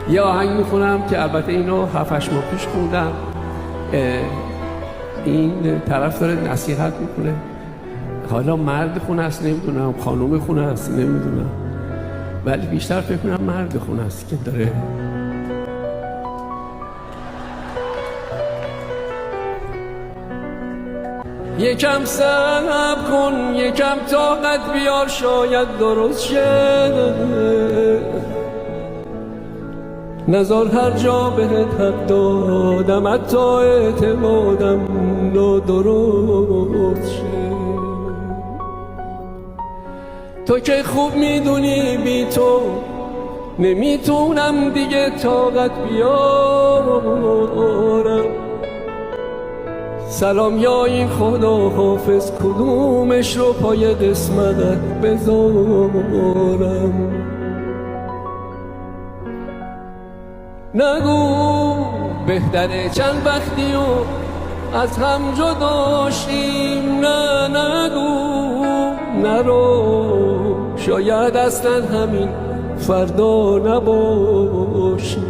یه آهنگ میخونم که البته اینو 7-8 ماه پیش خوندم. این طرف داره نصیحت میکنه، حالا مرد خونه است نمیدونم، خانوم خونه است نمیدونم، ولی بیشتر فکر کنم مرد خونه است که داره. یکم صبر کن، یکم طاقت بیار، شاید درست شه. نزار هر جا بهت حق دادم، حتی اعتمادم نادرست شه. تو که خوب میدونی بی تو نمیتونم دیگه طاقت بیارم. سلام یا این خدا حافظ، کدومش رو پای قسمتت بذارم. نگو بهتره چند وقتی و از هم جدا شیم، نه نگو نرو، شاید اصلا همین فردا نباشیم.